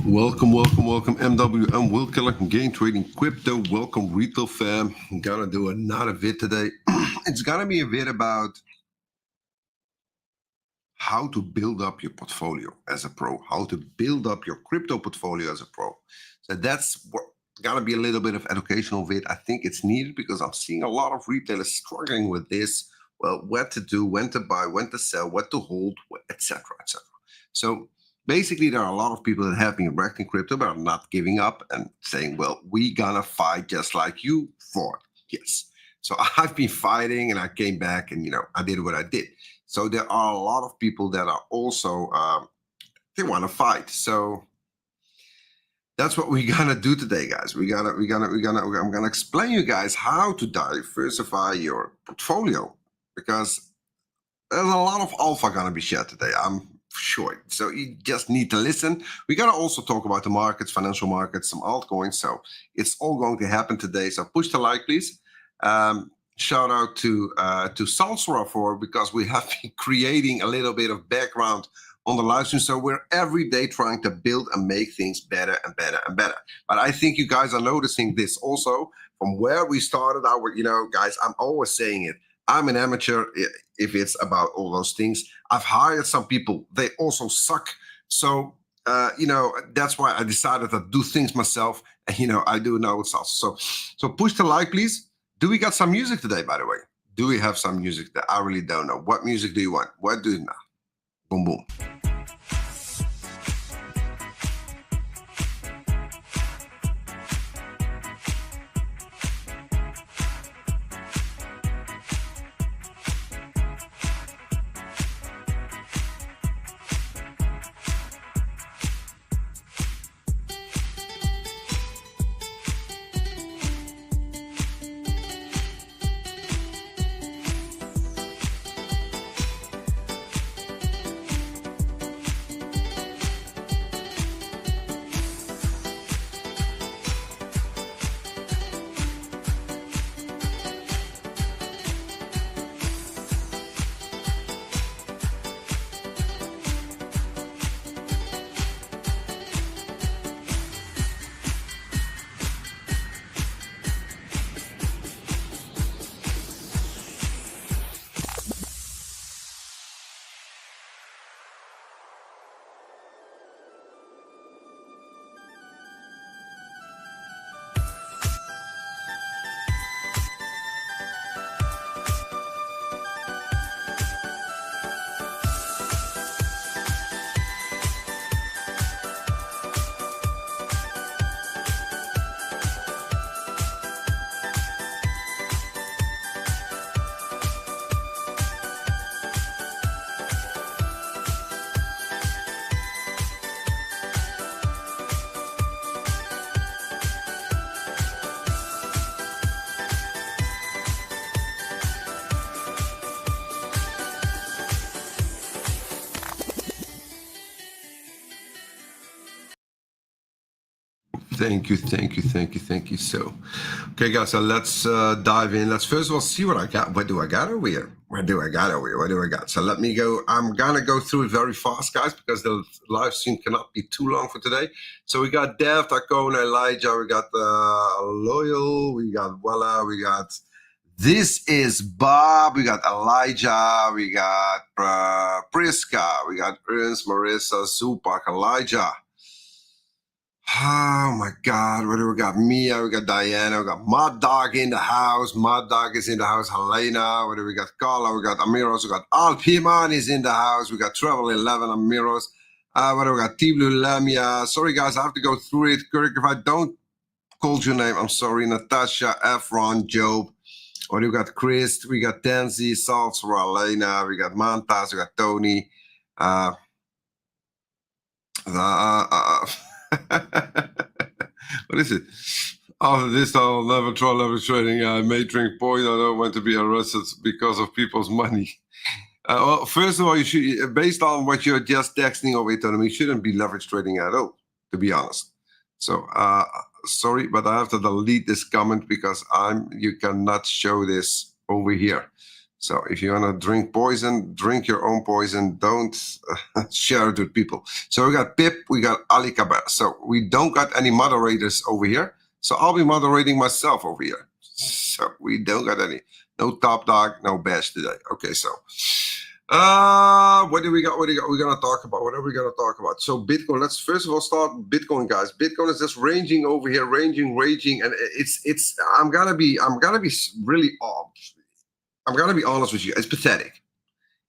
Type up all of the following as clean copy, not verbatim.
Welcome, MW. I'm Will Keller from Gain Trading Crypto. Welcome, retail fam. I'm gonna do another vid today. It's gonna be a vid about how to build up your portfolio as a pro, how to build up your crypto portfolio as a pro. So that's what gonna be a little bit of educational vid. I think it's needed because I'm seeing a lot of retailers struggling with this. Well, what to do, when to buy, when to sell, what to hold, etc., etc. So basically, there are a lot of people that have been wrecked in crypto but are not giving up and saying, well, we gonna fight just like you fought. Yes. So I've been fighting and I came back and, I did what I did. So there are a lot of people that are also, they want to fight. So that's what we're gonna do today, guys. I'm gonna explain you guys how to diversify your portfolio because there's a lot of alpha gonna be shared today. I'm sure. So you just need to listen. We're gonna also talk about the markets, financial markets, some altcoins. So it's all going to happen today. So push the like, please. Shout out to Salsora for because we have been creating a little bit of background on the live stream. So we're every day trying to build and make things better and better and better. But I think you guys are noticing this also from where we started our, guys, I'm always saying it. I'm an amateur if it's about all those things. I've hired some people. They also suck. So, that's why I decided to do things myself. And, I do know it's also. So push the like, please. Do we got some music today, by the way? Do we have some music that I really don't know? What music do you want? What do you know? Boom, boom. Thank you. So, okay, guys, so let's dive in. Let's first of all see what I got. What do I got over here? What do I got? So let me go. I'm going to go through it very fast, guys, because the live stream cannot be too long for today. So we got Dev, Tacona, Elijah, we got Loyal, we got Voila, we got This is Bob, we got Elijah, we got Priska, we got Ernst, Marissa, Zupak, Elijah. Oh my God, what do we got? Mia, we got Diana, we got Mud Dog in the house. Mud Dog is in the house. Helena, what do we got? Carla, we got Amiros, we got Alpiman is in the house. We got Travel 11, Amiros. What do we got? Tiblu Lamia. Sorry guys, I have to go through it. Kirk, if I don't call your name, I'm sorry. Natasha, Efron, Job. What do we got? Chris, we got Tansy, Salsra, Elena, we got Mantas, we got Tony. What is it? After this, I'll never try leverage trading. I may drink poison. I don't want to be arrested because of people's money. Well, first of all, you should, based on what you're just texting over to me, you shouldn't be leverage trading at all, to be honest. So, sorry, but I have to delete this comment because you cannot show this over here. So if you want to drink poison, drink your own poison. Don't share it with people. So we got Pip, we got Ali Kabar. So we don't got any moderators over here. So I'll be moderating myself over here. So we don't got any. No top dog, no bash today. Okay, so what do we got? What do we got? We're gonna talk about. What are we gonna talk about? So Bitcoin. Let's first of all start Bitcoin, guys. Bitcoin is just ranging over here, raging, and it's. I'm gonna be really I'm gonna be honest with you. It's pathetic.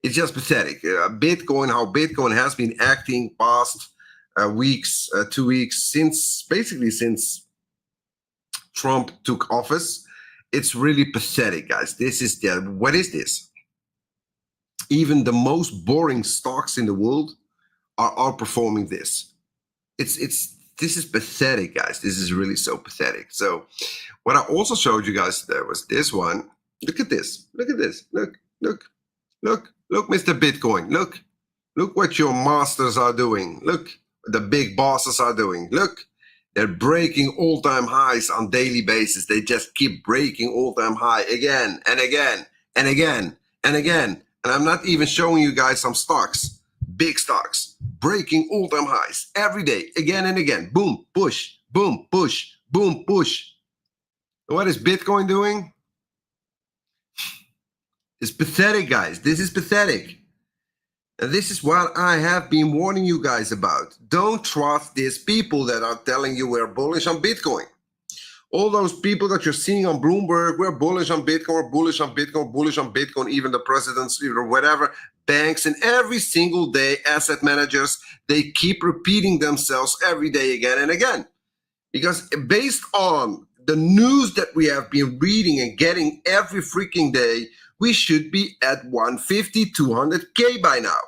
It's just pathetic. Bitcoin, how Bitcoin has been acting past weeks, 2 weeks since Trump took office. It's really pathetic, guys. What is this? Even the most boring stocks in the world are outperforming this. This is pathetic, guys. This is really so pathetic. So what I also showed you guys there was this one. Look at this. Look at this. Look, Mr. Bitcoin. Look what your masters are doing. Look what the big bosses are doing. Look, they're breaking all-time highs on daily basis. They just keep breaking all-time high again and again and again and again. And I'm not even showing you guys some stocks, big stocks, breaking all-time highs every day, again and again. Boom, push, boom, push, boom, push. What is Bitcoin doing? It's pathetic, guys. This is pathetic. And this is what I have been warning you guys about. Don't trust these people that are telling you we're bullish on Bitcoin. All those people that you're seeing on Bloomberg, we're bullish on Bitcoin, we're bullish on Bitcoin, bullish on Bitcoin, even the presidents or whatever, banks, and every single day, asset managers, they keep repeating themselves every day again and again. Because based on the news that we have been reading and getting every freaking day, we should be at 150, 200K by now.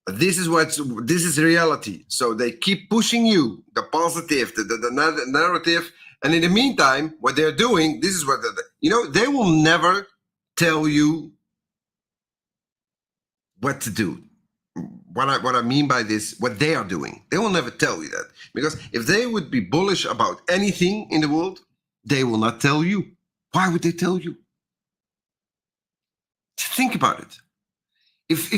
This is reality. So they keep pushing you, the positive, the narrative. And in the meantime, what they're doing, this is what they will never tell you what to do. What I mean by this, what they are doing, they will never tell you that. Because if they would be bullish about anything in the world, they will not tell you. Why would they tell you? Think about it. If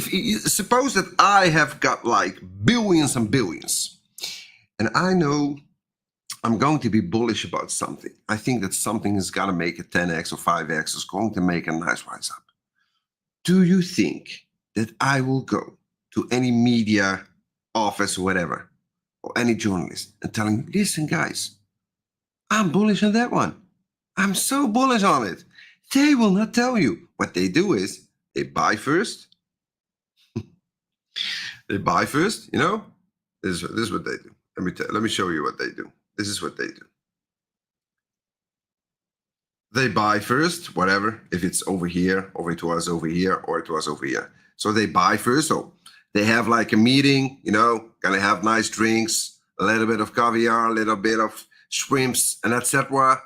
suppose that I have got like billions and billions, and I know I'm going to be bullish about something. I think that something is going to make a 10x or 5x, is going to make a nice rise up. Do you think that I will go to any media office or whatever, or any journalist and telling you, listen guys, I'm bullish on that one. I'm so bullish on it. They will not tell you. What they do is they buy first. They buy first, you know? This is what they do. Let me show you what they do. This is what they do. They buy first, whatever, if it's over here, or it was over here, or it was over here. So they buy first. So they have like a meeting, you know, gonna have nice drinks, a little bit of caviar, a little bit of shrimps, and etc. Well,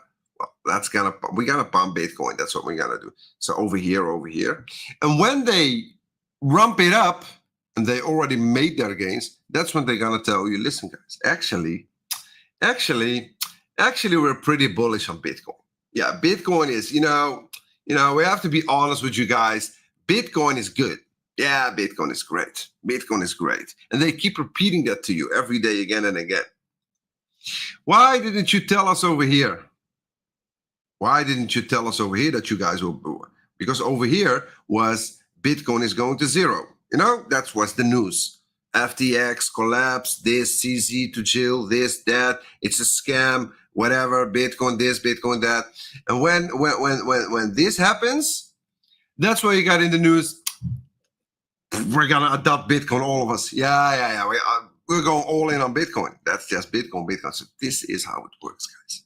we're gonna pump Bitcoin. That's what we're gonna do. So over here. And when they ramp it up and they already made their gains, that's when they're gonna tell you, listen guys, actually, we're pretty bullish on Bitcoin. Yeah, Bitcoin is, you know, we have to be honest with you guys. Bitcoin is good. Yeah, Bitcoin is great. Bitcoin is great. And they keep repeating that to you every day again and again. Why didn't you tell us over here? Why didn't you tell us over here that you guys will? Because over here was Bitcoin is going to zero. You know, that was the news. FTX collapse, this, CZ to chill, this, that, it's a scam, whatever, Bitcoin this, Bitcoin that. And when this happens, that's why you got in the news, we're gonna adopt Bitcoin, all of us. Yeah. We're going all in on Bitcoin. That's just Bitcoin. So this is how it works, guys.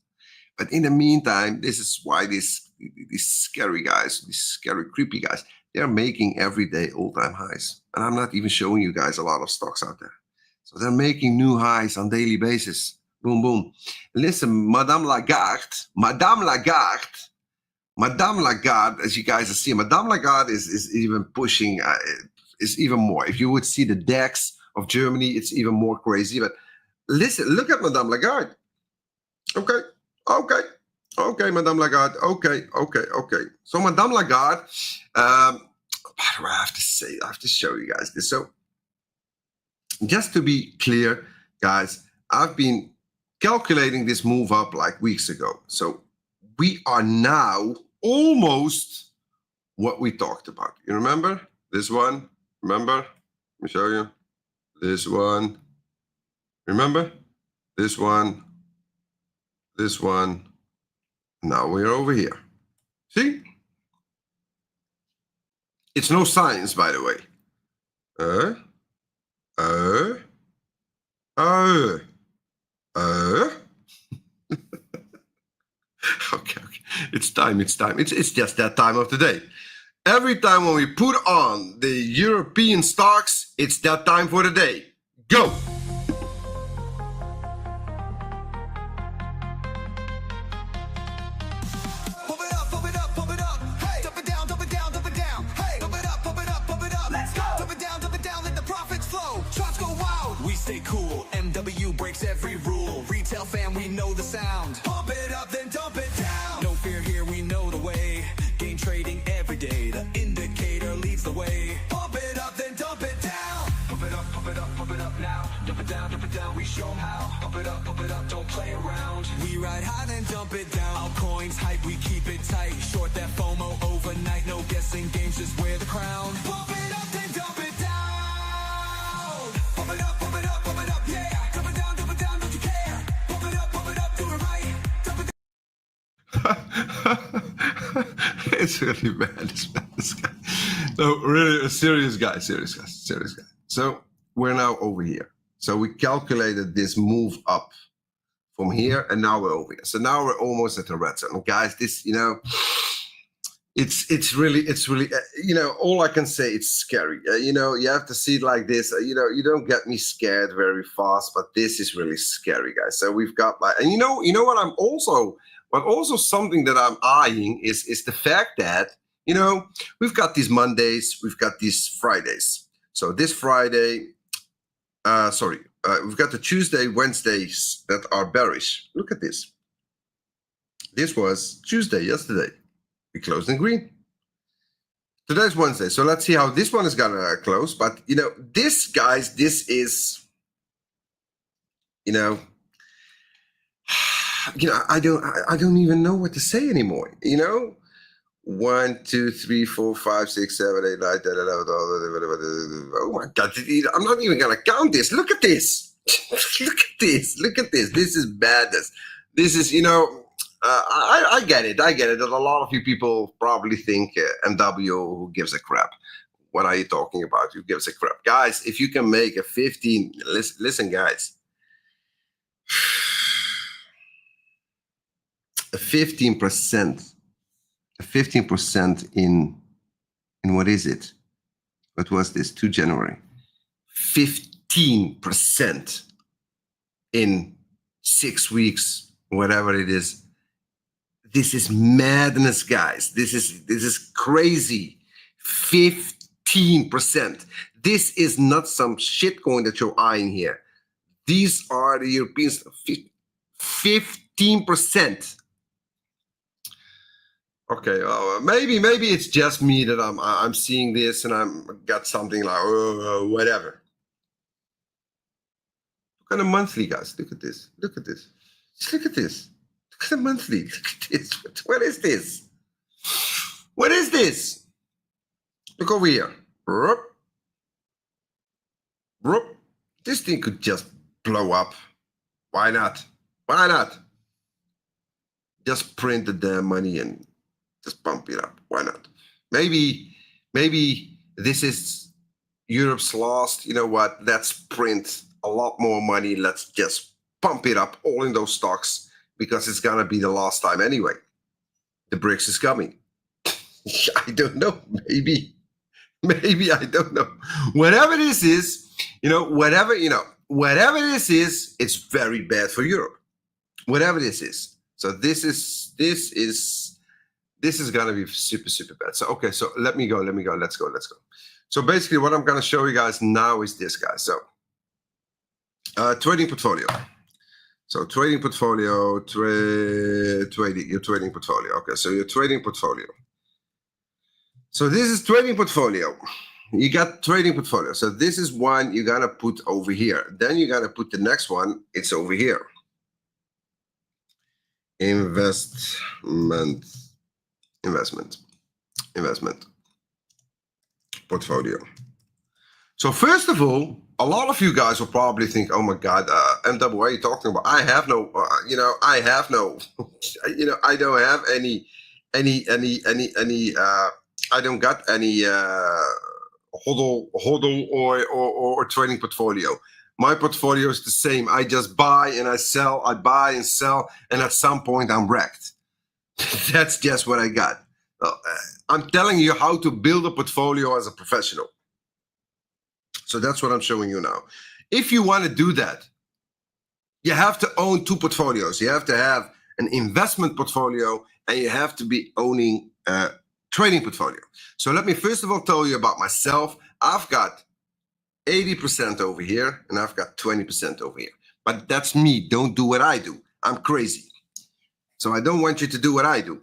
But in the meantime, this is why these scary guys, these scary, creepy guys, they're making everyday all-time highs. And I'm not even showing you guys a lot of stocks out there. So they're making new highs on daily basis. Boom, boom. Listen, Madame Lagarde, as you guys are seeing, Madame Lagarde is even pushing, is even more. If you would see the DAX of Germany, it's even more crazy. But listen, look at Madame Lagarde. Okay. Okay, Madame Lagarde. Okay. So Madame Lagarde, by the way, I have to show you guys this. So just to be clear, guys, I've been calculating this move up like weeks ago. So we are now almost what we talked about. You remember this one? Remember? Let me show you. This one. Remember? This one. This one. Now we're over here. See? It's no science, by the way. Okay. It's time. It's just that time of the day. Every time when we put on the European stocks, it's that time for the day. Go! Stay cool, MW breaks every rule. Retail fan, we know the sound. Pump it up, then dump it down. No fear here, we know the way. Game trading every day, the indicator leads the way. Pump it up, then dump it down. Pump it up now. Dump it down, we show 'em how. Pump it up, don't play around. We ride high, then dump it down. Altcoins hype, we keep it tight. Short that FOMO overnight, no guessing games, just wear the crown. Pump it up, then dump it down. Pump it up, yeah. Dump it down, don't you care? Pump it up, do it right. Dump it down. It's really bad, this guy. No, really, a serious guy. So we're now over here. So we calculated this move up from here, and now we're over here. So now we're almost at the red zone. And guys, this, it's really, all I can say, it's scary. You have to see it like this. You don't get me scared very fast, but this is really scary, guys. So we've got and you know what I'm also, but also something that I'm eyeing is the fact that, we've got these Mondays, we've got these Fridays. So this Friday, we've got the Tuesday, Wednesdays that are bearish. Look at this. This was Tuesday, yesterday. We closed in green. Today's Wednesday, so let's see how this one is gonna close. But this, guys, this is, I don't even know what to say anymore. 1, 2, 3, 4, 5, 6, 7, 8, 9, 10, 11, 12. Oh my God! I'm not even gonna count this. Look at this. Look at this. This is madness. This is, I get it. That a lot of you people probably think MW, who gives a crap. What are you talking about? Who gives a crap? Guys, if you can make a 15, listen, guys. A 15% in what is it? What was this? 2 January. 15% in 6 weeks, whatever it is. This is madness, guys. This is crazy. 15%. This is not some shitcoin that you're eyeing here. These are the Europeans. 15%. Okay, maybe it's just me that I'm seeing this and I'm got something like whatever. Look at the monthly, guys. Look at this. Just look at this. Look at the monthly. Look at this. What is this? What is this? Look over here. This thing could just blow up. Why not? Just print the damn money and just pump it up. Why not? Maybe this is Europe's lost. You know what? Let's print a lot more money. Let's just pump it up all in those stocks, because it's gonna be the last time anyway. The BRICS is coming. I don't know. Maybe I don't know. Whatever this is, whatever this is, it's very bad for Europe. Whatever this is. So this is gonna be super, super bad. So okay, so let me go. Let's go. So basically what I'm gonna show you guys now is this, guys. So trading portfolio. So trading portfolio, trading, your trading portfolio. Okay, so your trading portfolio. So this is trading portfolio. You got trading portfolio. So this is one you gotta put over here. Then you gotta put the next one, it's over here. Investment portfolio. So first of all, a lot of you guys will probably think, oh my God, MW, what are you talking about? I have no, I have no, I don't have any, I don't got any hodl or trading portfolio. My portfolio is the same. I just buy and I sell, I buy and sell, and at some point I'm wrecked. That's just what I got. I'm telling you how to build a portfolio as a professional. So that's what I'm showing you now. If you want to do that, you have to own two portfolios. You have to have an investment portfolio and you have to be owning a trading portfolio. So let me first of all tell you about myself. I've got 80% over here and I've got 20% over here. But that's me. Don't do what I do. I'm crazy. So I don't want you to do what I do.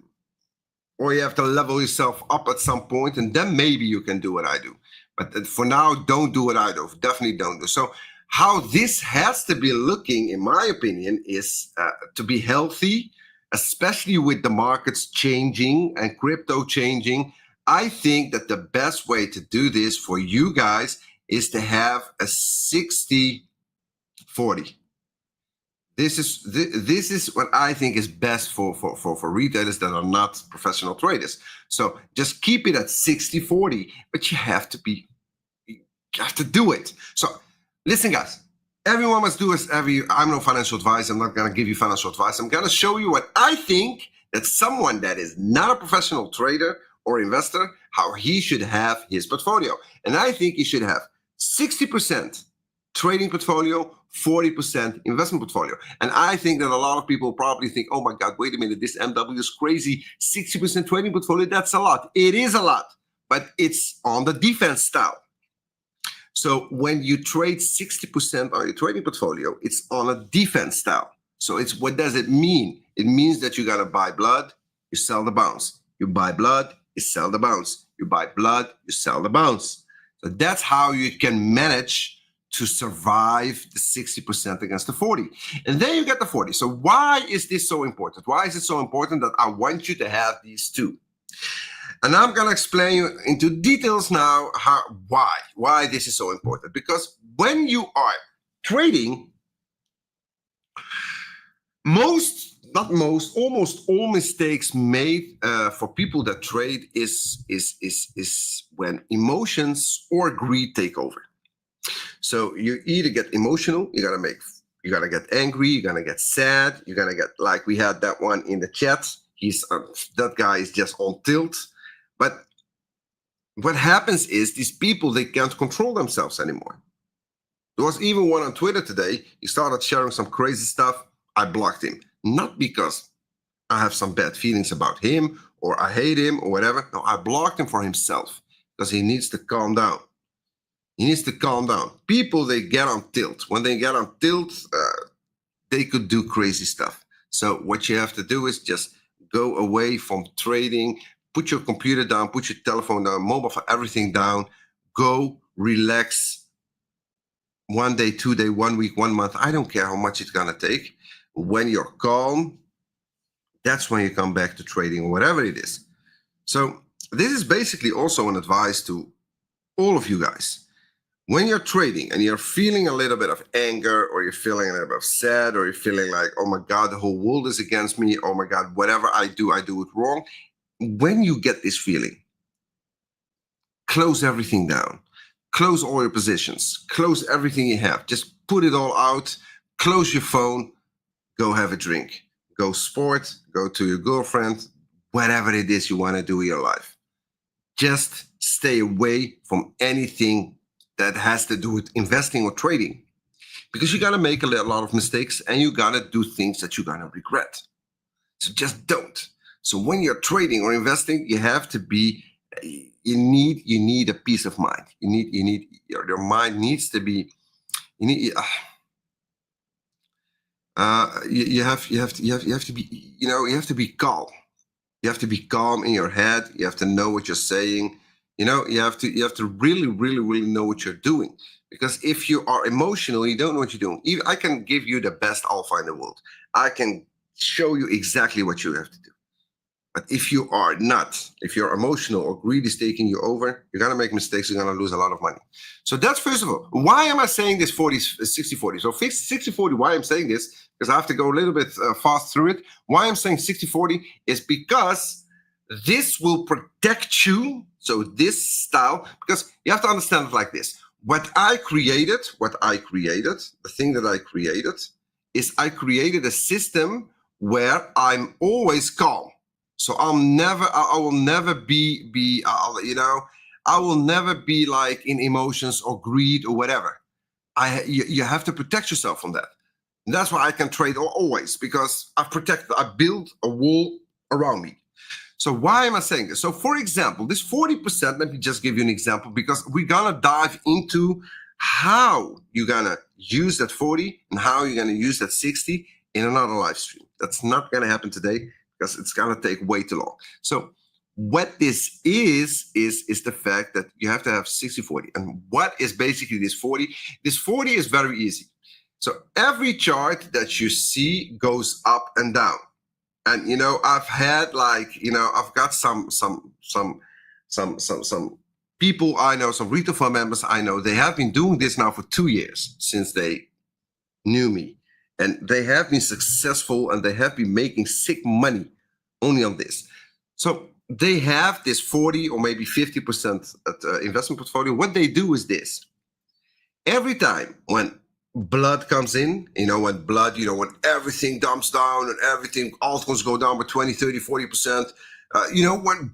Or you have to level yourself up at some point and then maybe you can do what I do. But for now, don't do what I do. Definitely don't do. So how this has to be looking, in my opinion, is to be healthy, especially with the markets changing and crypto changing. I think that the best way to do this for you guys is to have a 60-40. This is what I think is best for retailers that are not professional traders. So just keep it at 60-40, but you have to do it. So listen, guys, everyone must do as I'm no financial advisor. I'm not going to give you financial advice. I'm going to show you what I think that someone that is not a professional trader or investor, how he should have his portfolio. And I think he should have 60% trading portfolio, 40% investment portfolio. And I think that a lot of people probably think, oh my God, wait a minute, this MW is crazy. 60% trading portfolio, that's a lot. It is a lot, but it's on the defense style. So when you trade 60% on your trading portfolio, it's on a defense style. So it's, what does it mean? It means that you got to buy blood, you sell the bounce. You buy blood, you sell the bounce. You buy blood, you sell the bounce. So that's how you can manage to survive the 60% against the 40. And then you get the 40. So why is this so important? Why is it so important that I want you to have these two? And I'm going to explain you into details now why this is so important. Because when you are trading, almost all mistakes made for people that trade is when emotions or greed take over. So you either get emotional, you gotta get angry, you're gonna get sad, you're gonna get, like we had that one in the chat. That guy is just on tilt. But what happens is these people, they can't control themselves anymore. There was even one on Twitter today. He started sharing some crazy stuff. I blocked him, not because I have some bad feelings about him or I hate him or whatever. No, I blocked him for himself because he needs to calm down. He needs to calm down. People, they get on tilt. When they get on tilt, they could do crazy stuff. So what you have to do is just go away from trading, put your computer down, put your telephone down, mobile phone, everything down, go relax 1 day, 2 day, 1 week, 1 month. I don't care how much it's gonna take. When you're calm, that's when you come back to trading or whatever it is. So this is basically also an advice to all of you guys. When you're trading and you're feeling a little bit of anger, or you're feeling a little bit of sad, or you're feeling like, oh my God, the whole world is against me. Oh my God, whatever I do it wrong. When you get this feeling, close everything down. Close all your positions. Close everything you have. Just put it all out. Close your phone. Go have a drink. Go sport. Go to your girlfriend. Whatever it is you want to do in your life. Just stay away from anything that has to do with investing or trading, because you got to make a lot of mistakes and you got to do things that you're going to regret. So just don't. So when you're trading or investing, you have to be, you need a peace of mind. Your mind needs to be, You have to be, you have to be calm. You have to be calm in your head. You have to know what you're saying. You have to really know what you're doing. Because if you are emotional, you don't know what you're doing. Even I can give you the best alpha in the world. I can show you exactly what you have to do. But if you are not, if you're emotional or greed is taking you over, you're going to make mistakes. You're going to lose a lot of money. So that's first of all. Why am I saying this 60-40? So 60-40, why I'm saying this, because I have to go a little bit fast through it. Why I'm saying 60-40 is because this will protect you. So this style, because you have to understand it like this. What I created, the thing that I created is I created a system where I'm always calm. So I will never be I will never be like in emotions or greed or whatever. You have to protect yourself from that. And that's why I can trade always, because I build a wall around me. So why am I saying this? So for example, this 40%, let me just give you an example, because we're gonna dive into how you're gonna use that 40 and how you're gonna use that 60 in another live stream. That's not gonna happen today, because it's gonna take way too long. So what this is the fact that you have to have 60-40. And what is basically this 40? This 40 is very easy. So every chart that you see goes up and down. And I've had I've got some people I know, some retail fund members I know, they have been doing this now for 2 years since they knew me. And they have been successful and they have been making sick money only on this. So they have this 40 or maybe 50% investment portfolio. What they do is this. Every time when blood comes in, when everything dumps down and everything, altcoins go down by 20, 30, 40%, when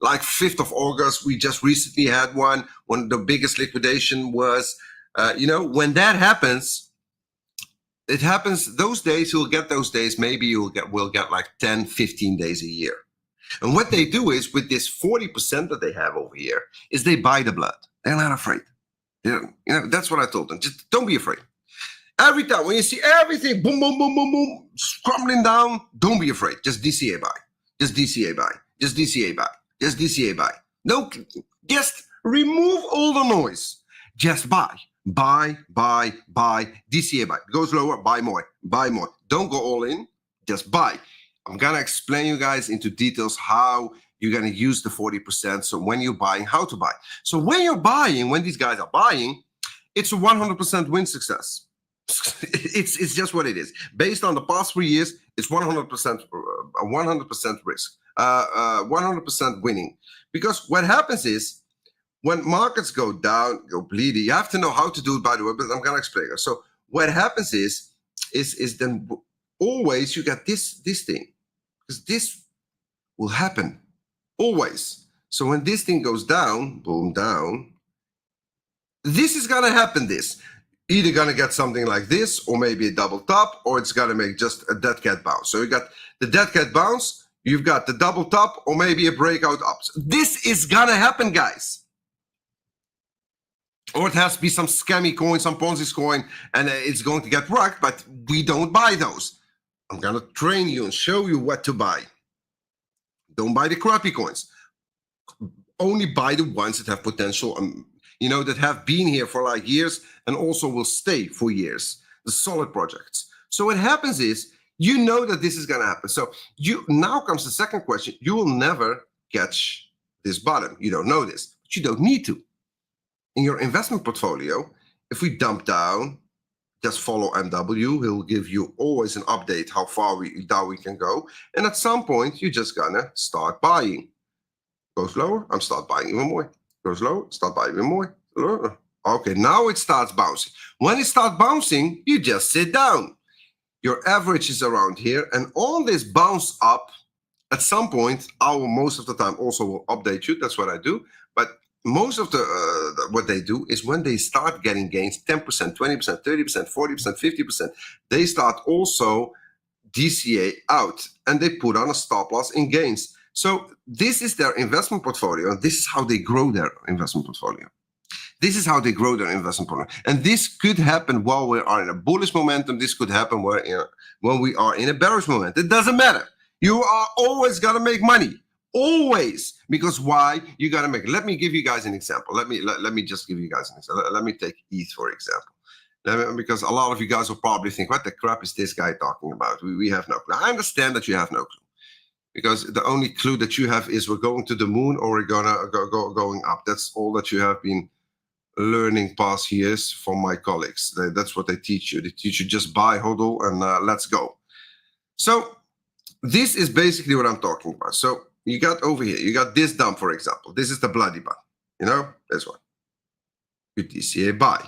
like 5th of August, we just recently had one, when the biggest liquidation was, when that happens, it happens those days, you'll get those days, maybe we'll get like 10, 15 days a year. And what they do is with this 40% that they have over here is they buy the blood. They're not afraid. That's what I told them. Just don't be afraid. Every time when you see everything boom, boom, boom, boom, boom, crumbling down, don't be afraid. Just DCA buy. Just DCA buy. Just DCA buy. Just DCA buy. No, just remove all the noise. Just buy. Buy, DCA buy. It goes lower, buy more. Don't go all in, just buy. I'm gonna explain you guys into details how you're gonna use the 40%. So when you're buying, how to buy. So when you're buying, when these guys are buying, it's a 100% win success. It's just what it is. Based on the past 3 years, it's 100% risk, 100% winning. Because what happens is, when markets go down, go bleedy, you have to know how to do it, by the way, but I'm going to explain it. So what happens is then always you get this thing, because this will happen always. So when this thing goes down, boom, down, this is going to happen. This either going to get something like this, or maybe a double top, or it's going to make just a dead cat bounce. So you got the dead cat bounce, you've got the double top, or maybe a breakout up. So this is going to happen, guys. Or it has to be some scammy coin, some Ponzi's coin, and it's going to get rocked, but we don't buy those. I'm going to train you and show you what to buy. Don't buy the crappy coins. Only buy the ones that have potential, that have been here for like years and also will stay for years, the solid projects. So what happens is, that this is going to happen. So now comes the second question. You will never catch this bottom. You don't know this, but you don't need to. In your investment portfolio, if we dump down, just follow MW. He'll give you always an update how far down we can go. And at some point, you're just gonna start buying. Goes lower, I'm start buying even more. Goes lower, start buying even more. Okay, now it starts bouncing. When it starts bouncing, you just sit down. Your average is around here, and on this bounce up, at some point, I will most of the time also will update you. That's what I do. But most of what they do is when they start getting gains, 10%, 20%, 30%, 40%, 50%, they start also DCA out, and they put on a stop loss in gains. So this is their investment portfolio, and this is how they grow their investment portfolio. This is how they grow their investment portfolio. And this could happen while we are in a bullish momentum. This could happen when we are in a bearish momentum. It doesn't matter. You are always going to make money. Always. Because why? You got to make it. Let me give you guys an example. Let me just give you guys an example. Let me take ETH, for example. Because a lot of you guys will probably think, what the crap is this guy talking about? We have no clue. I understand that you have no clue. Because the only clue that you have is we're going to the moon or we're going up. That's all that you have been learning past years from my colleagues. That's what they teach you. They teach you just buy, hodl, and let's go. So this is basically what I'm talking about. So you got over here, you got this dump, for example. This is the bloody bun, you know, this one. You DCA buy.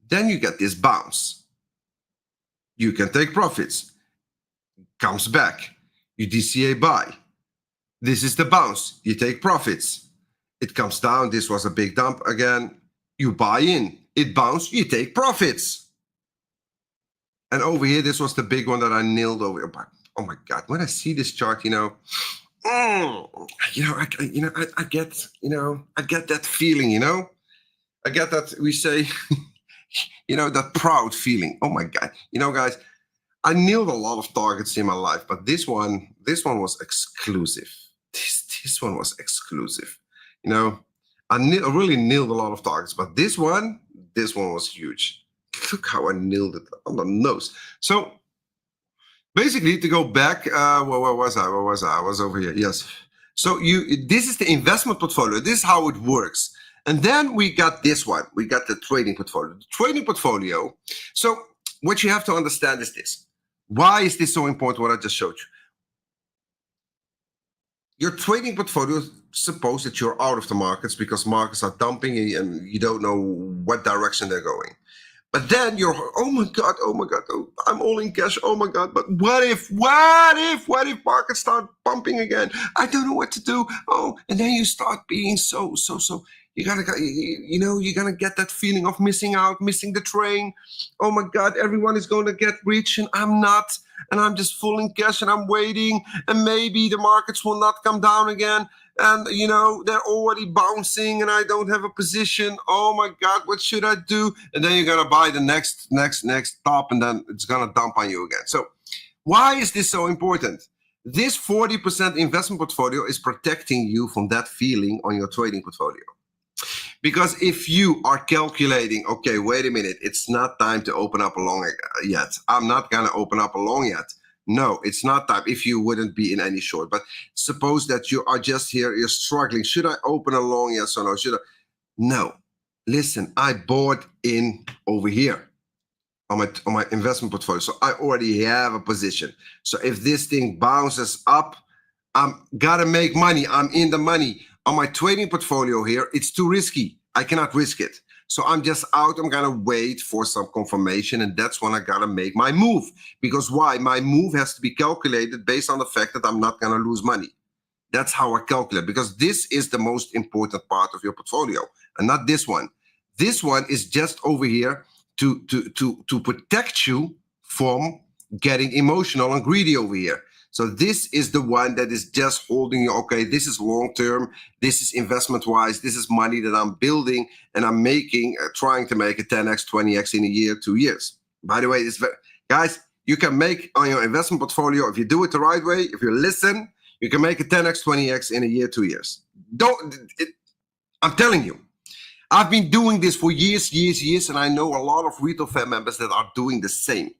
Then you get this bounce. You can take profits. Comes back. You DCA buy. This is the bounce. You take profits. It comes down. This was a big dump again. You buy in. It bounced. You take profits. And over here, this was the big one that I nailed over. Oh my God! When I see this chart, I get that feeling. I get that we say, that proud feeling. Oh my God! Guys, I nailed a lot of targets in my life, but this one was exclusive. This one was exclusive. I really nailed a lot of targets, but this one was huge. Look how I nailed it on the nose. So basically, to go back, where was I? I was over here. Yes. So this is the investment portfolio. This is how it works. And then we got this one. We got the trading portfolio. The trading portfolio. So what you have to understand is this. Why is this so important, what I just showed you? Your trading portfolio, suppose that you're out of the markets because markets are dumping and you don't know what direction they're going. But then you're, oh my God, I'm all in cash, oh my God, but what if markets start pumping again? I don't know what to do. Oh, and then you start being so, you're gonna get that feeling of missing out, missing the train. Oh my God, everyone is going to get rich and I'm not, and I'm just full in cash and I'm waiting, and maybe the markets will not come down again. And they're already bouncing and I don't have a position. Oh my God, what should I do? And then you're gonna buy the next top and then it's gonna dump on you again. So why is this so important? This 40% investment portfolio is protecting you from that feeling on your trading portfolio. Because if you are calculating, okay, wait a minute, it's not time to open up a long yet. I'm not gonna open up a long yet. No, it's not time if you wouldn't be in any short. But suppose that you are just here, you're struggling. Should I open a long? Yes or no? Should I? No. Listen, I bought in over here on my investment portfolio. So I already have a position. So if this thing bounces up, I'm gotta make money. I'm in the money. On my trading portfolio here, it's too risky. I cannot risk it. So I'm just out. I'm going to wait for some confirmation. And that's when I got to make my move. Because why? My move has to be calculated based on the fact that I'm not going to lose money. That's how I calculate. Because this is the most important part of your portfolio. And not this one. This one is just over here to protect you from getting emotional and greedy over here. So this is the one that is just holding you. Okay, this is long-term. This is investment-wise. This is money that I'm building and I'm making, trying to make a 10x, 20x in a year, 2 years. By the way, guys, you can make on your investment portfolio, if you do it the right way, if you listen, you can make a 10x, 20x in a year, 2 years. I'm telling you, I've been doing this for years, and I know a lot of retail fan members that are doing the same.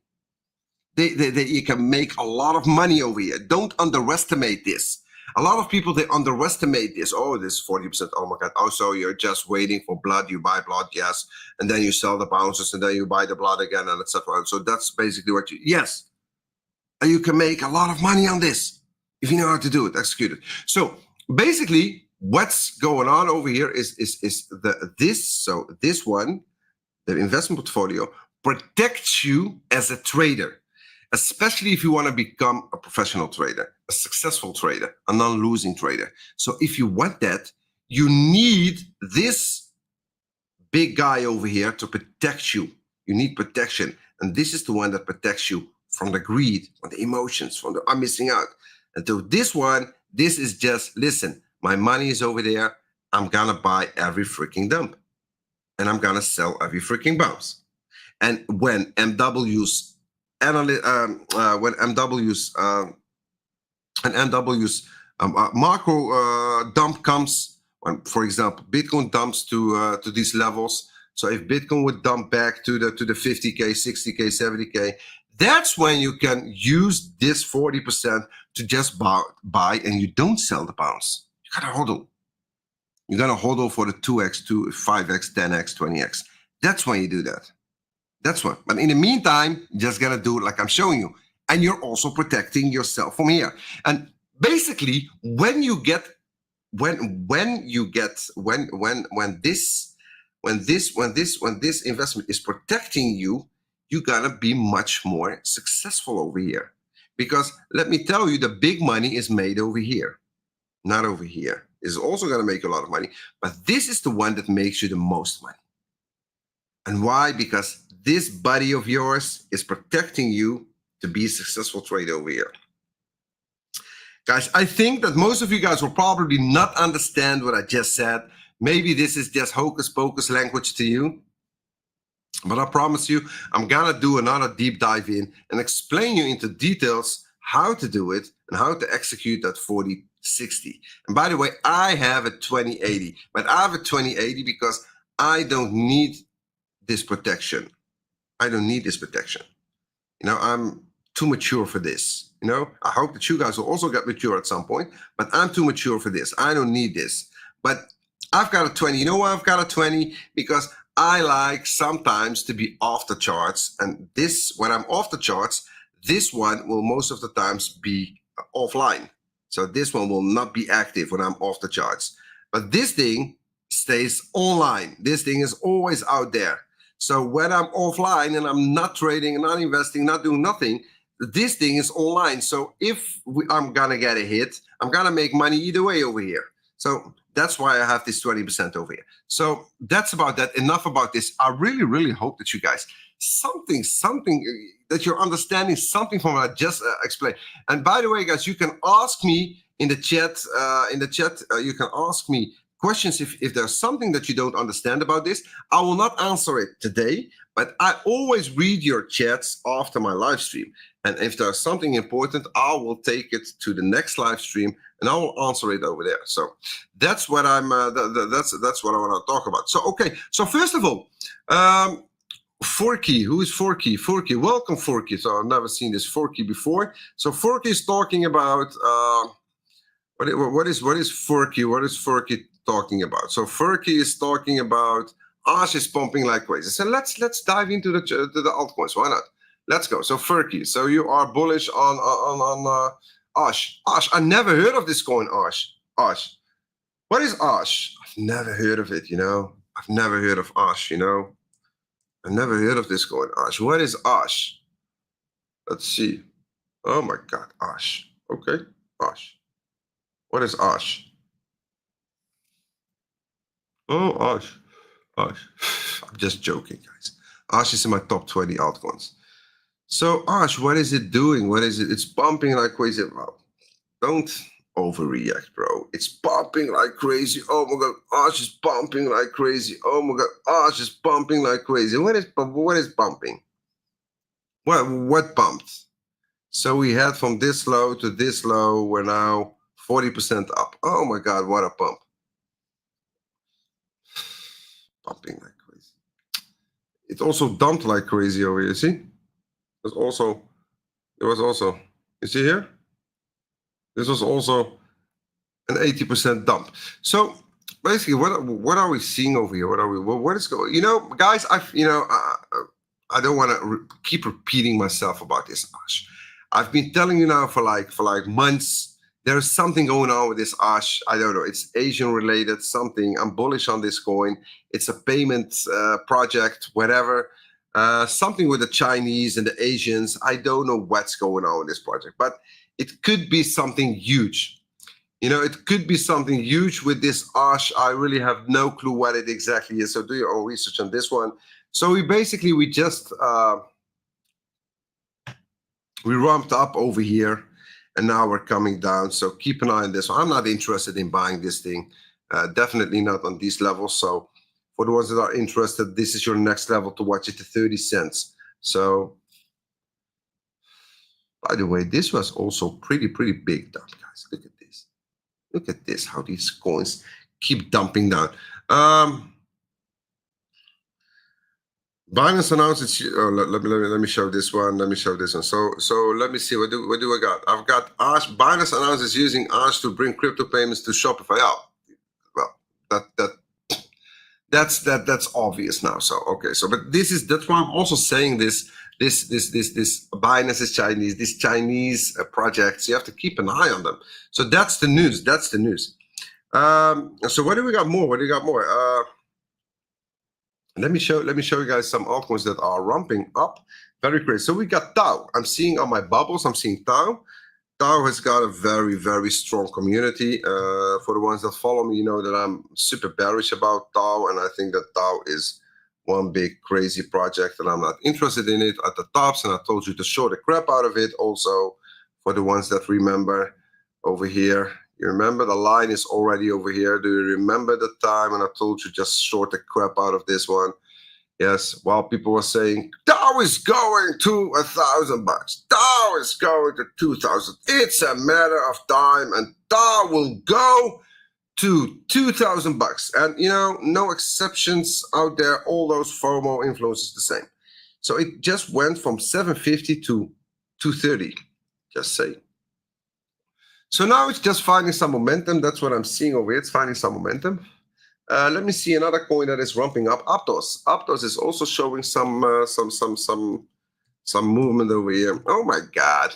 You can make a lot of money over here. Don't underestimate this. A lot of people, they underestimate this. Oh, this 40%. Oh my God. Also, you're just waiting for blood. You buy blood, yes. And then you sell the bounces and then you buy the blood again and etc. So that's basically what yes. And you can make a lot of money on this if you know how to do it, execute it. So basically what's going on over here is this one, the investment portfolio, protects you as a trader. Especially if you want to become a professional trader, a successful trader, a non-losing trader. So if you want that, you need this big guy over here to protect you. You need protection. And this is the one that protects you from the greed, from the emotions, from the I'm missing out. And so this one, this is just, listen, my money is over there. I'm going to buy every freaking dump. and I'm gonna sell every freaking bounce. And when MW's macro dump comes, when, for example, Bitcoin dumps to these levels. So if Bitcoin would dump back to the 50K, 60K, 70K, that's when you can use this 40% to just buy, and you don't sell the bounce. You gotta hodl. You're gonna hodl for the 2x, 5x, 10x, 20x. That's when you do that. That's what. But in the meantime, you just gotta do it like I'm showing you, and you're also protecting yourself from here. And basically, when this investment is protecting you, you're gonna be much more successful over here. Because let me tell you, the big money is made over here, not over here. It's also gonna make a lot of money, but this is the one that makes you the most money. And why? Because this buddy of yours is protecting you to be a successful trader over here. Guys, I think that most of you guys will probably not understand what I just said. Maybe this is just hocus pocus language to you. But I promise you, I'm gonna do another deep dive in and explain you into details how to do it and how to execute that 40-60. And by the way, I have a 20-80, but I have a 20-80 because I don't need this protection. I don't need this protection. You know, I'm too mature for this. You know, I hope that you guys will also get mature at some point, but I'm too mature for this. I don't need this. But I've got a 20. You know why I've got a 20? Because I like sometimes to be off the charts. And this, when I'm off the charts, this one will most of the times be offline. So this one will not be active when I'm off the charts. But this thing stays online. This thing is always out there. So when I'm offline and I'm not trading, not investing, not doing nothing, this thing is online. So if I'm gonna get a hit, I'm gonna make money either way over here. So that's why I have this 20% over here. So that's about that. Enough about this. I really, really hope that you guys something that you're understanding something from what I just explained. And by the way, guys, you can ask me in the chat. You can ask me questions if there's something that you don't understand about this. I will not answer it today, but I always read your chats after my live stream. And if there's something important, I will take it to the next live stream and I will answer it over there. So that's what I'm. That's what I want to talk about. So okay. So first of all, Forky. Who is Forky? Forky. Welcome, Forky. So I've never seen this Forky before. So Forky is talking about what is Forky? What is Forky talking about? So Forky is talking about Acces is pumping like crazy. So let's dive into the altcoins. Why not? Let's go. So Forky. So you are bullish on Acces. Acces. I never heard of this coin. Acces. What is Acces? I've never heard of it. You know. I've never heard of Acces. You know. I've never heard of this coin. Acces. What is Acces? Let's see. Oh my God. Acces. Okay. Acces. What is Acces? Oh, Acces. Acces. I'm just joking, guys. Acces is in my top 20 altcoins. So Acces, what is it doing? What is it? It's pumping like crazy. Well, don't overreact, bro. It's pumping like crazy. Oh my God, Acces is pumping like crazy. Oh my God, Acces is pumping like crazy. What is pumping? What pumped? So we had from this low to this low. We're now 40% up. Oh my God, what a pump! Pumping like crazy. It also dumped like crazy over here. See? There was also, you see here? This was also an 80% dump. So basically, what are we seeing over here? What is going? You know, guys, I don't want to keep repeating myself about this Acces. I've been telling you now for like months. There's something going on with this Acces. I don't know. It's Asian related something. I'm bullish on this coin. It's a payment project, whatever. Something with the Chinese and the Asians. I don't know what's going on with this project, but it could be something huge. You know, it could be something huge with this Acces. I really have no clue what it exactly is. So do your own research on this one. So we just we ramped up over here and now we're coming down. So keep an eye on this one. I'm not interested in buying this thing. Definitely not on these levels. So For the ones that are interested, this is your next level to watch it to 30 cents. So, by the way, this was also pretty big dump, guys. Look at this. Look at this, how these coins keep dumping down. Binance announced its. Let me show this one. Let me show this one. So let me see. What do I got? I've got Ash. Binance announced it's using Ash to bring crypto payments to Shopify. Oh, well, that's obvious now. So okay. So but that's why I'm also saying this Binance is Chinese. These Chinese projects, you have to keep an eye on them. So that's the news. That's the news. So what do we got more? What do we got more? Let me show you guys some altcoins that are ramping up very crazy. So we got Tau. I'm seeing on my bubbles, I'm seeing Tau. Tau has got a very strong community. For the ones that follow me, you know that I'm super bearish about Tau, and I think that Tau is one big crazy project, and I'm not interested in it at the tops. And I told you to short the crap out of it. Also, for the ones that remember over here. You remember the line is already over here. Do you remember the time when I told you just short the crap out of this one? Yes, while people were saying, Dow is going to $1,000. Dow is going to 2,000. It's a matter of time, and Dow will go to $2,000. And, you know, no exceptions out there. All those FOMO influences the same. So it just went from 750 to 230, just saying. So now it's just finding some momentum. That's what I'm seeing over here. It's finding some momentum. Let me see another coin that is ramping up. Aptos. Aptos is also showing some movement over here. Oh my God!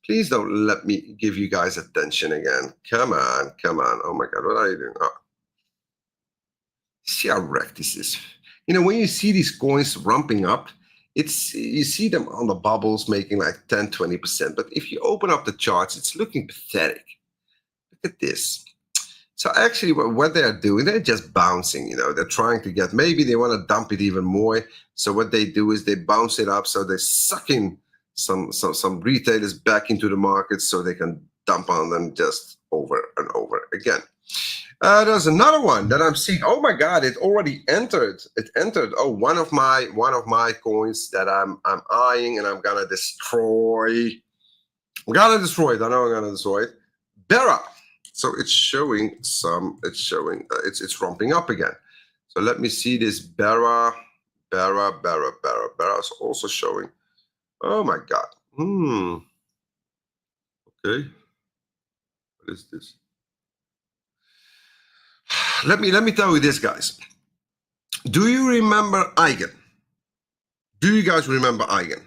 Please don't let me give you guys attention again. Come on, come on. Oh my God, what are you doing? Oh. See how wrecked this is. You know, when you see these coins ramping up, you see them on the bubbles making like 10-20%, but if you open up the charts, it's looking pathetic. Look at this. So actually what they're doing, they're just bouncing, you know, they're trying to get, maybe they want to dump it even more. So what they do is they bounce it up, so they're sucking some retailers back into the market so they can dump on them just over and over again. There's another one that I'm seeing. Oh my God, it already entered. It entered. Oh, one of my coins that I'm eyeing, and I'm gonna destroy. I'm gonna destroy it. I know I'm gonna destroy it. Bera. So it's showing some. It's ramping up again. So let me see this Bera. Bera is also showing. Oh my God. Okay. What is this? Let me tell you this, guys. Do you remember Eigen? Do you guys remember Eigen?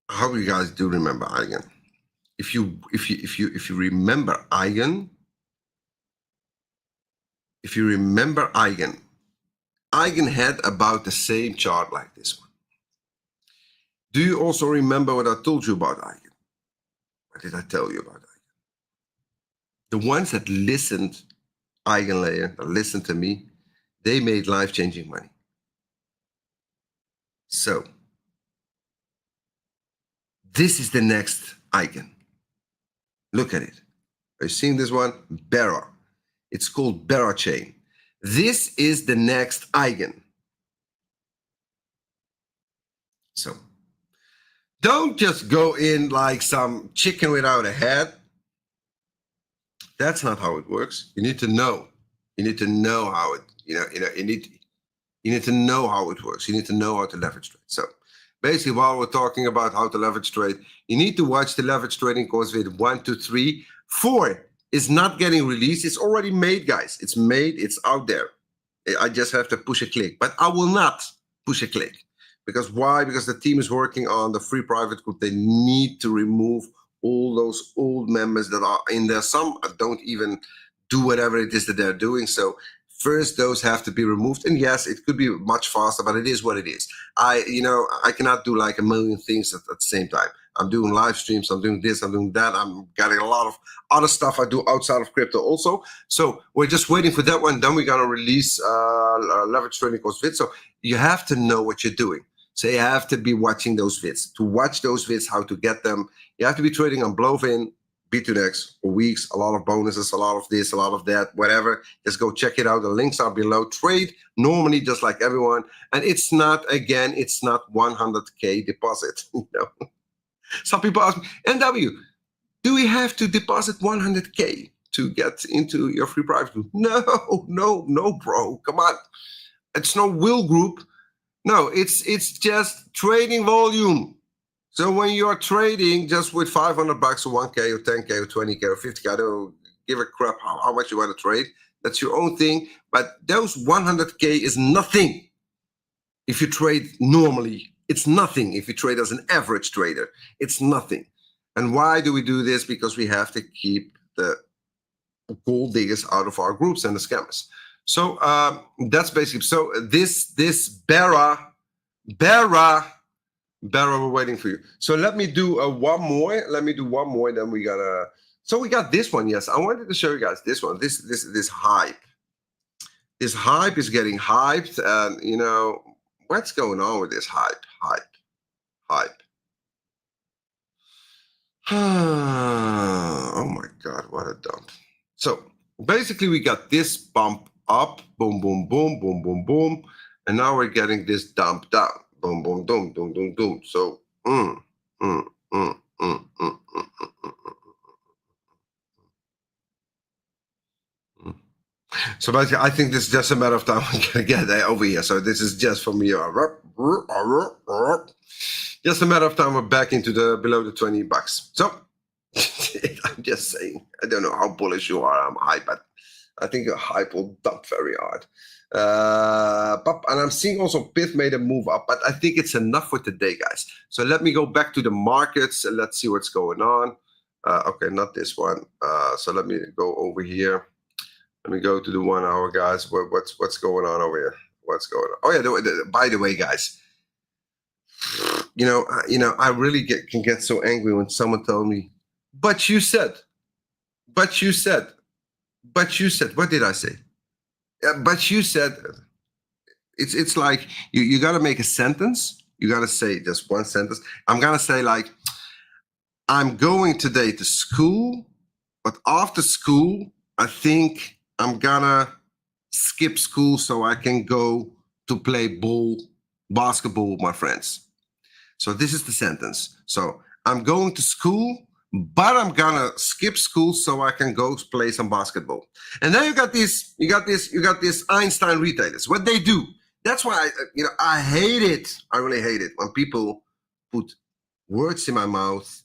How you guys do remember Eigen? If you remember Eigen, Eigen had about the same chart like this one. Do you also remember what I told you about Eigen? What did I tell you about Eigen? The ones that listened, Eigenlayer, that listened to me, they made life-changing money. So, this is the next Eigen. Look at it. Are you seeing this one? Bera. It's called Bera Chain. This is the next Eigen. So, don't just go in like some chicken without a head. That's not how it works. You need to know. You need to know how it, you need to know how it works. You need to know how to leverage trade. So basically, while we're talking about how to leverage trade, you need to watch the leverage trading course with 1, 2, 3. 4 is not getting released. It's already made, guys. It's made. It's out there. I just have to push a click. But I will not push a click. Because why? Because the team is working on the free private group. They need to remove all those old members that are in there. Some don't even do whatever it is that they're doing. So first, those have to be removed. And yes, it could be much faster, but it is what it is. I cannot do like a million things at the same time. I'm doing live streams. I'm doing this. I'm doing that. I'm getting a lot of other stuff I do outside of crypto also. So we're just waiting for that one. Then we're going to release leverage trading course vids. So you have to know what you're doing. So you have to be watching those vids. To watch those vids, how to get them, you have to be trading on Blofin. Bitunix or Weex, a lot of bonuses, a lot of this, a lot of that, whatever. Just go check it out. The links are below. Trade normally just like everyone. And it's not, again, it's not 100K deposit. You know? Some people ask me, MW, do we have to deposit 100K to get into your free private group? No, bro. Come on. It's no will group. No, it's just trading volume. So when you are trading just with $500 or 1K or 10K or 20K or 50K, I don't give a crap how much you want to trade. That's your own thing. But those 100K is nothing if you trade normally. It's nothing if you trade as an average trader. It's nothing. And why do we do this? Because we have to keep the gold diggers out of our groups and the scammers. So that's basically, so this Barra, we're waiting for you. So let me do one more. Then we gotta. So we got this one. Yes, I wanted to show you guys this one. This hype. This hype is getting hyped, and you know what's going on with this hype. Oh my God, what a dump. So basically, we got this bump up, boom, boom, boom, boom, boom, boom, and now we're getting this dump down. Boom, boom, boom, boom, boom, boom. So, So basically, I think this is just a matter of time I'm gonna get over here. So this is just for me. Just a matter of time we're back into the below the $20. So I'm just saying, I don't know how bullish you are. I'm hype, but I think your hype will dump very hard. And I'm seeing also PIF made a move up, but I think it's enough for today, guys. So let me go back to the markets and let's see what's going on. Okay, not this one. So let me go over here. Let me go to the 1 hour, guys. What's going on over here? What's going on? Oh yeah. By the way, guys, you know, I really can get so angry when someone tells me, "But you said." What did I say? But you said. It's like you got to make a sentence. You got to say just one sentence. I'm gonna say like, I'm going today to school, but after school, I think I'm gonna skip school so I can go to play basketball with my friends. So this is the sentence. So I'm going to school, but I'm gonna skip school so I can go play some basketball. And then you got this Einstein retailers. What they do? That's why I hate it. I really hate it when people put words in my mouth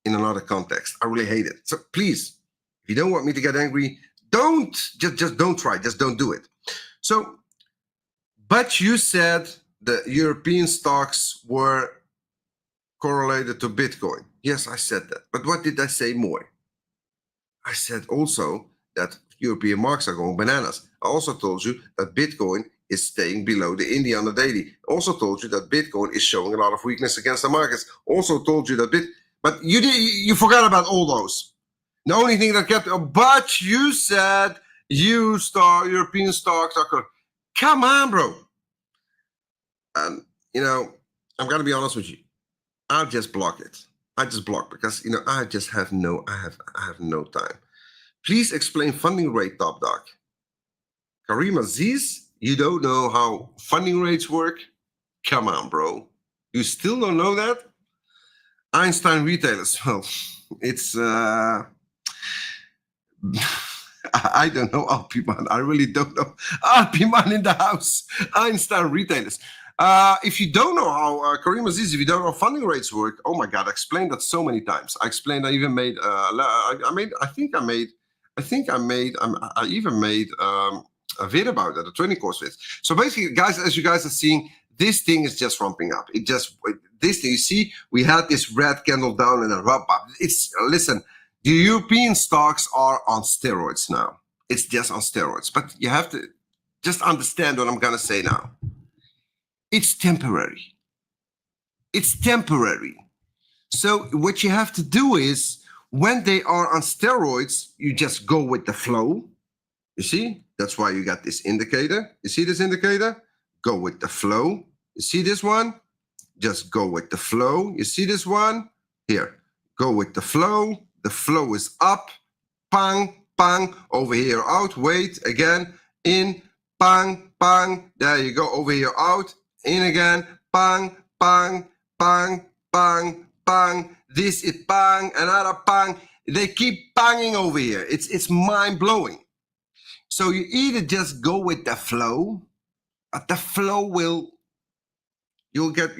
in another context. I really hate it. So please, if you don't want me to get angry, don't don't try. Just don't do it. So, but you said the European stocks were correlated to Bitcoin. Yes, I said that. But what did I say more? I said also that European markets are going bananas. I also told you that Bitcoin is staying below the India on the daily. Also told you that Bitcoin is showing a lot of weakness against the markets. Also told you that but you forgot about all those. The only thing that kept, but you said European stocks are, come on, bro. And I'm gonna be honest with you. I'll just block it. I just block because I just have I have no time. Please explain funding rate, top dog. Karim Aziz, you don't know how funding rates work? Come on, bro. You still don't know that? Einstein retailers. Well, it's I don't know, Alpiman. I really don't know. Alpiman in the house. Einstein retailers. If you don't know how Karim Aziz, if you don't know how funding rates work, oh my God, I explained that so many times. I explained. I even made. I even made a video about that, a training course with. So basically, guys, as you guys are seeing, this thing is just ramping up. This thing, you see, we had this red candle down and a ramp up. Listen, the European stocks are on steroids now. It's just on steroids. But you have to just understand what I'm gonna say now. It's temporary. It's temporary. So what you have to do is, when they are on steroids, you just go with the flow. You see? That's why you got this indicator. You see this indicator? Go with the flow. You see this one? Just go with the flow. You see this one? Here. Go with the flow. The flow is up, bang, bang, over here, out, wait, again, in, bang, bang, there you go, over here, out, in again, bang, bang, bang, bang, bang, this is bang, another bang. They keep banging over here. It's mind-blowing. So you either just go with the flow, but the flow will, you'll get,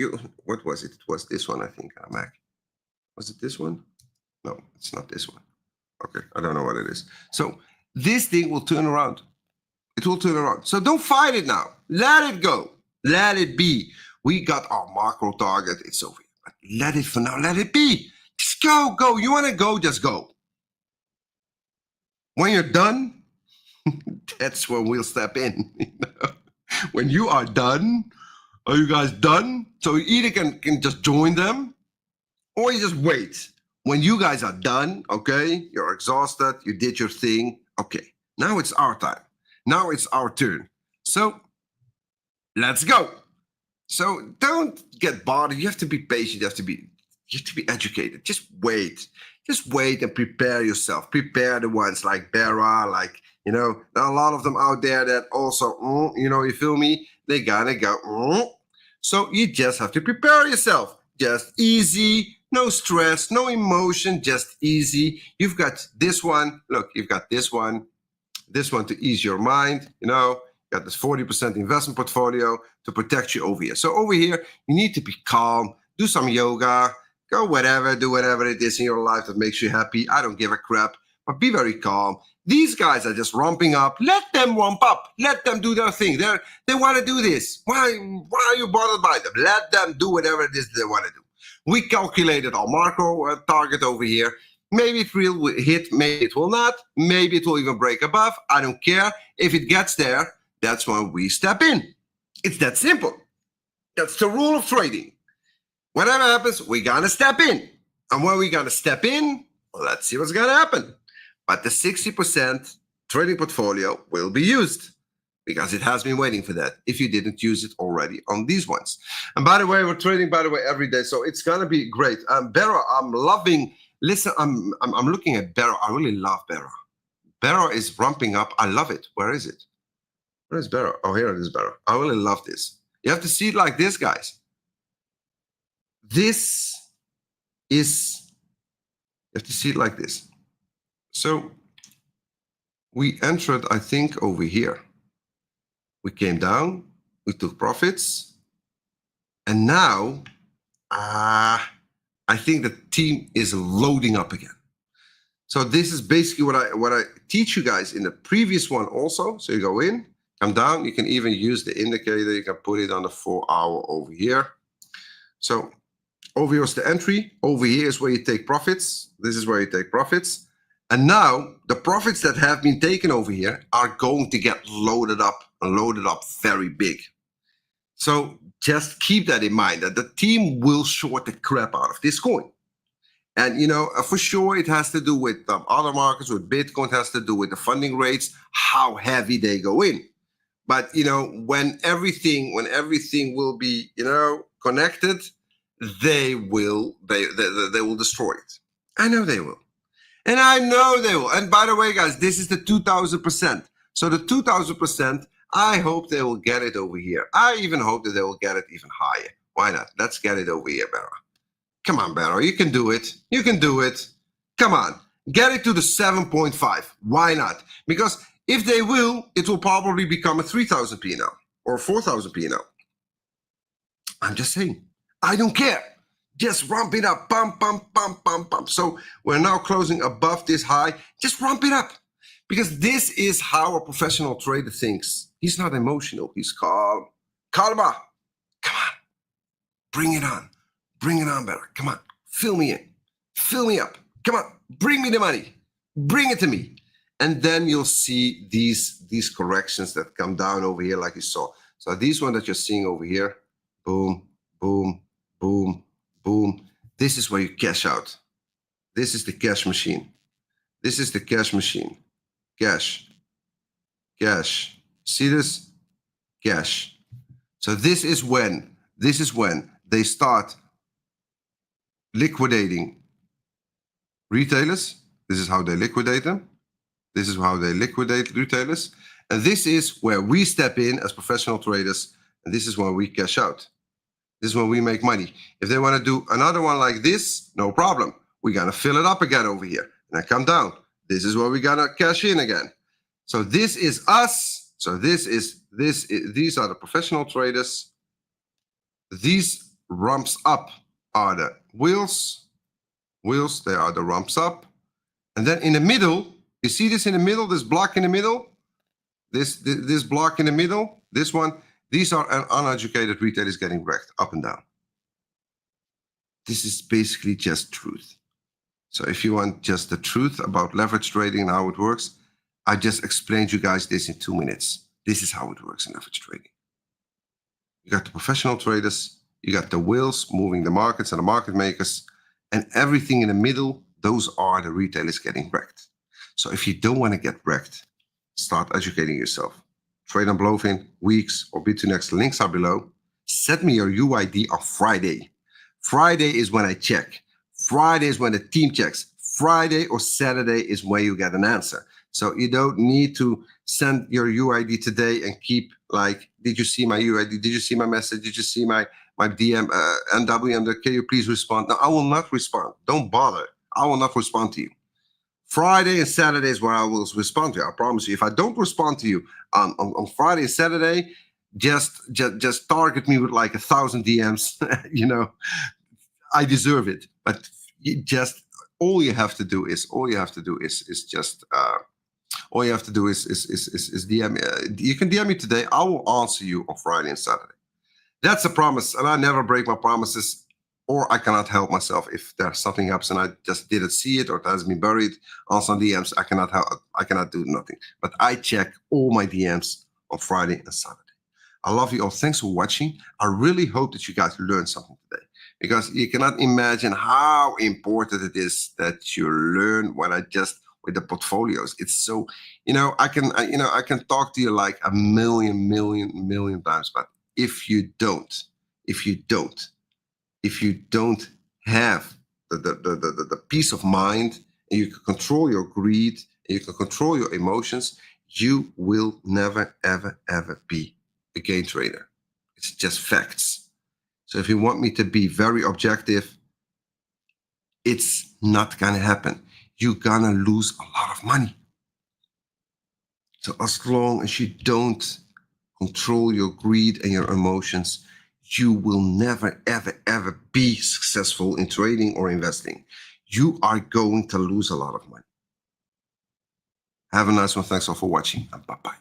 what was it? It was this one, I think, Mac. Was it this one? No, it's not this one. Okay, I don't know what it is. So this thing will turn around. It will turn around. So don't fight it now. Let it go. Let it be. We got our macro target. It's over here. But let it for now. Let it be. Just go, go. You want to go, just go. When you're done, that's when we'll step in. When you are done, are you guys done? So you either can just join them or you just wait. When you guys are done, okay, you're exhausted, you did your thing, okay, now it's our time. Now it's our turn. So let's go. So don't get bothered. You have to be patient. You have to be educated. Just wait. Just wait and prepare yourself. Prepare the ones like Bera, like, you know, there are a lot of them out there that also, you know, you feel me? They gotta go. So you just have to prepare yourself. Just easy. No stress, no emotion, just easy. You've got this one. Look, you've got this one to ease your mind. You know, you got this 40% investment portfolio to protect you over here. So over here, you need to be calm, do some yoga, go whatever, do whatever it is in your life that makes you happy. I don't give a crap, but be very calm. These guys are just ramping up. Let them ramp up. Let them do their thing. They want to do this. Why are you bothered by them? Let them do whatever it is they want to do. We calculated our macro target over here. Maybe it will hit, maybe it will not. Maybe it will even break above. I don't care. If it gets there, that's when we step in. It's that simple. That's the rule of trading. Whatever happens, we're going to step in. And when we're going to step in, well, let's see what's going to happen. But the 60% trading portfolio will be used, because it has been waiting for that if you didn't use it already on these ones. And by the way, we're trading, by the way, every day. So it's going to be great. Bera, I'm loving, listen, I'm looking at Bera. I really love Bera. Bera is ramping up. I love it. Where is it? Where is Bera? Oh, here it is, Bera. I really love this. You have to see it like this, guys. This is, you have to see it like this. So we entered, I think, over here. We came down, we took profits, and now I think the team is loading up again. So this is basically what I teach you guys in the previous one also. So you go in, come down, you can even use the indicator, you can put it on the 4-hour over here. So over here is the entry, over here is where you take profits, this is where you take profits. And now the profits that have been taken over here are going to get loaded up and loaded up very big. So just keep that in mind, that the team will short the crap out of this coin. And, you know, for sure, it has to do with other markets, with Bitcoin, it has to do with the funding rates, how heavy they go in. But, you know, when everything will be, you know, connected, they will destroy it. I know they will. And I know they will. And by the way, guys, this is the 2000%. So the 2000%, I hope they will get it over here. I even hope that they will get it even higher. Why not? Let's get it over here, Bera. Come on, Bera. You can do it. You can do it. Come on. Get it to the 7.5. Why not? Because if they will, it will probably become a 3,000 P now or 4,000 P now. I'm just saying. I don't care. Just ramp it up, pump, pump, pump, pump, pump. So we're now closing above this high. Just ramp it up, because this is how a professional trader thinks. He's not emotional. He's calm. Calma. Come on. Bring it on. Bring it on, Bera. Come on. Fill me in. Fill me up. Come on. Bring me the money. Bring it to me. And then you'll see these corrections that come down over here like you saw. So these one that you're seeing over here, boom, boom, boom, boom. This is where you cash out. This is the cash machine. This is the cash machine. Cash. Cash. See this? Cash. So this is when they start liquidating retailers. This is how they liquidate them. This is how they liquidate retailers. And this is where we step in as professional traders. And this is where we cash out. This is when we make money. If they want to do another one like this, no problem. We're going to fill it up again over here. And I come down. This is where we're going to cash in again. So this is us. So these are the professional traders. These rumps up are the wheels. Wheels, they are the rumps up. And then in the middle, you see this in the middle, this block in the middle? This block in the middle, this one, these are uneducated retailers getting wrecked up and down. This is basically just truth. So if you want just the truth about leverage trading and how it works, I just explained you guys this in 2 minutes. This is how it works in leverage trading. You got the professional traders, you got the wheels moving the markets and the market makers, and everything in the middle, those are the retailers getting wrecked. So if you don't want to get wrecked, start educating yourself. Trade on Blofin, Weex, or Bitunix, links are below. Send me your UID on Friday. Friday is when I check. Friday is when the team checks. Friday or Saturday is when you get an answer. So you don't need to send your UID today and keep like, did you see my UID? Did you see my message? Did you see my DM, MW? Can you please respond? No, I will not respond. Don't bother. I will not respond to you. Friday and Saturday is where I will respond to you. I promise you. If I don't respond to you on Friday and Saturday, just target me with like 1,000 DMs. You know, I deserve it. But all you have to do is DM me. You can DM me today. I will answer you on Friday and Saturday. That's a promise, and I never break my promises. Or I cannot help myself if there's something happens and I just didn't see it or it has been buried on some DMs. I cannot help. I cannot do nothing. But I check all my DMs on Friday and Saturday. I love you all. Thanks for watching. I really hope that you guys learned something today, because you cannot imagine how important it is that you learn what I just with the portfolios. It's so, I can talk to you like a million times, but if you don't have the peace of mind, and you can control your greed, and you can control your emotions, you will never, ever be a gain trader. It's just facts. So if you want me to be very objective, it's not gonna happen. You're gonna lose a lot of money. So as long as you don't control your greed and your emotions, you will never, ever be successful in trading or investing. You are going to lose a lot of money. Have a nice one. Thanks all for watching, and bye-bye.